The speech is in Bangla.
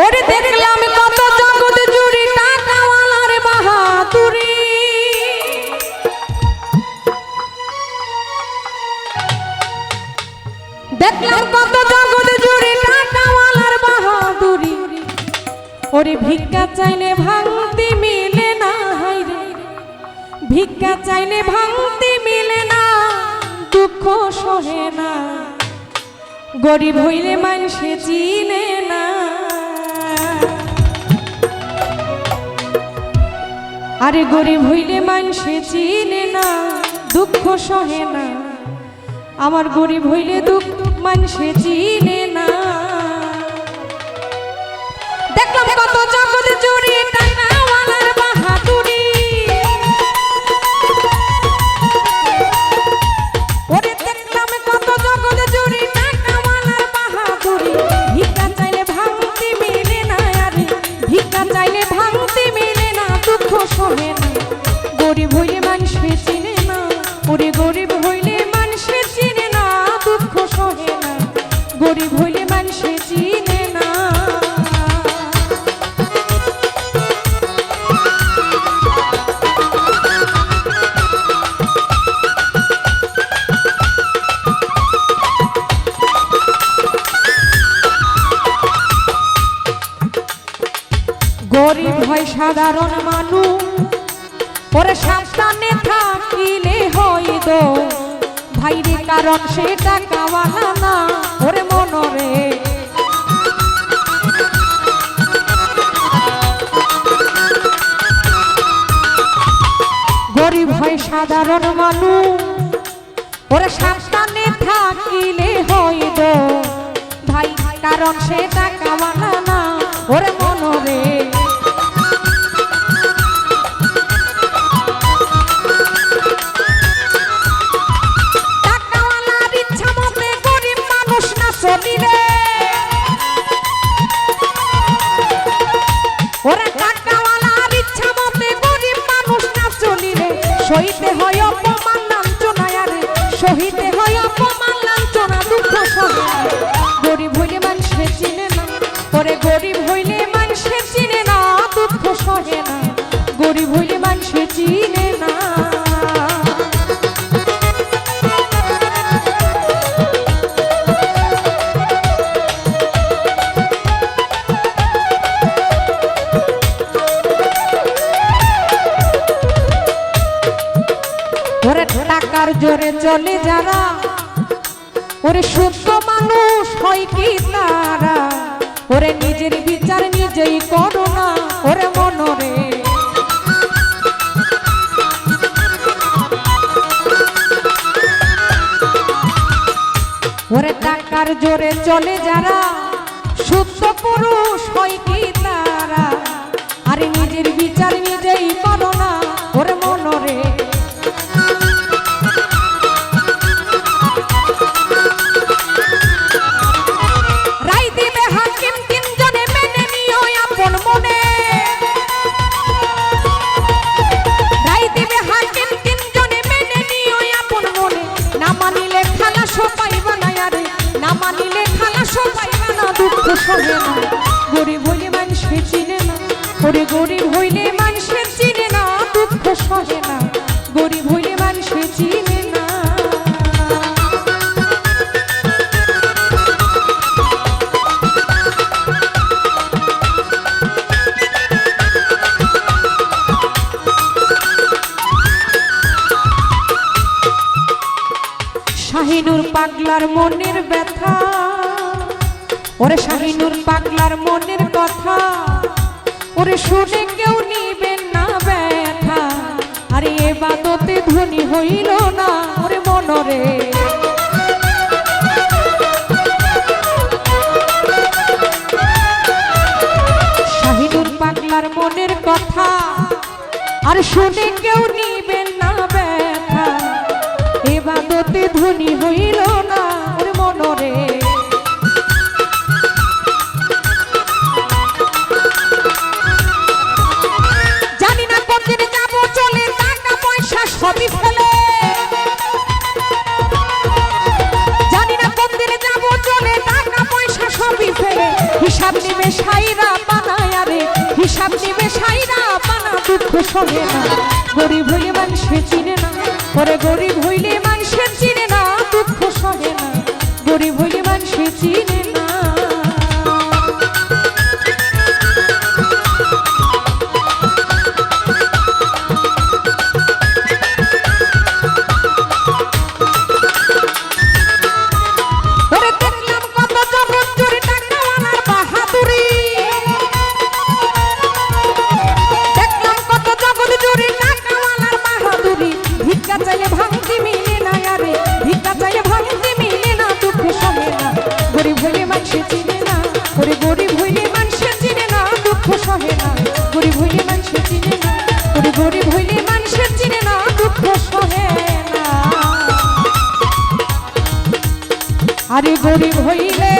ওরে দেখলাম কত জগৎ জুড়ি টাকাওয়ালার বাহাদুরি, দেখলাম কত জগৎ জুড়ি টাকাওয়ালার বাহাদুরি। ওরে ভিক্ষা চাইলে ভাঙতি মিলে না, হায়রে ভিক্ষা চাইলে ভাঙতি মিলে না, দুঃখ সহে না, গরিব হইলে মানুষে চিনে না। আরে গরিব হইলে মানুষে চিনে না, দুঃখ সহে না, আমার গরিব হইলে দুঃখ মানুষে চিনে না। দেখলাম কত জগৎ জুড়ে টাকাওয়ালার বাহাদুরি, ওরে দেখলাম কত জগৎ জুড়ে টাকাওয়ালার বাহাদুরি। ভিক্ষা চাইলে ভাঙতি মিলে না, আরে ভিক্ষা চাইলে ভাঙতি মিলে না, দুঃখ সহে না, গরিব হইলে মানুষে চিনে না। ওরে গরিব হইলে মানুষে চিনে না, দুঃখ সহে না, গরিব হইলে মানুষে চিনে না। গরিব হয় সাধারণ মানুষ, ওরে সাবধানে থাকিলে হইদ ভাইরে, কারণ সে টাকাওয়ালা না, ওরে মনরে গরিব হয় সাধারণ মানুষ, ওরে সাবধানে থাকিলে হইদ ভাই, কারণ সে টাকাওয়ালা না, ওরে মনরে টাকাওয়ালার ইচ্ছা মতে গরিব মানুষ না চলিলে, ওরে টাকাওয়ালার ইচ্ছা মতে গরিব মানুষ না চলিলে, সইতে হয় অপমান লাঞ্ছনা, আরে সহিতে হয় অপমান লাঞ্ছনা, দুঃখ সহে না, গরিব হইলে মানুষে চিনে না। ওরে গরিব হইলে মানুষে চিনে না, দুঃখ সহে না, গরিব হইলে মানুষে চিনে না। ওরে টাকার জোরে চলে যারা, ওরে শুদ্ধ মানুষ হয় কি তারা, ওরে নিজের বিচার নিজেই করো না, ওরে মনরে ওরে টাকার জোরে চলে যারা, শুদ্ধ পুরুষ হয় কি তারা, আরে নিজের বিচার নিজেই করো না, ওরে মনরে রাই দিবে হাকিম তিনজনে, মেনে নিও আপন মনে, রাই দিবে হাকিম তিনজনে, মেনে নিও আপন মনে, না মানিলে খালাসও পাইবা না, আরে না মানিলে খালাসও পাইবা না, দুঃখ সহে না, গরিব হইলে মানুষে চিনে না। ওরে গরিব হইলে মানুষে চিনে না, দুঃখ সহে না, গরিব হইলে মানুষে চিনে না। শাহিনুর পাগলার মনের ব্যথা, ওরে শাহিনুর পাগলার মনের কথা, ওরে শুনে কেউ নিবেন না ব্যথা, আরে এবাদতে ধনী হইল না, ওরে মনরে শাহিনুর পাগলার মনের কথা, আর শুনে কেউ নিবেন না ব্যথা, এবাদতে ধনী হইল না, ওরে মনরে জানি না কোন দিন যাবো চলে, টাকা পয়সা সবই ফেলে, জানি না কোন দিন যাবো চলে, টাকা পয়সা সবই ফেলে, হিসাব নিবে সাইরা বানায় আরে হিসাব নিবে সাইরা বানা দুঃখ সহে না গরিব হইলে মানুষে চিনে না ওরে গরিব হইলে মানুষে চিনে না দুঃখ সহে না গরিব হইলে মানুষে চিনে না ভিক্ষা চাইলে ভাঙতি মিলে না আরে ভিক্ষা চাইলে ভাঙতি মিলে না দুঃখ সহে না গরিব হইলে মানুষে চিনে না ওরে গরিব হইলে মানুষে চিনে না দুঃখ সহে না গরিব হইলে মানুষে চিনে না ওরে গরিব হইলে মানুষে চিনে না দুঃখ সহে না আরে গরিব হইলে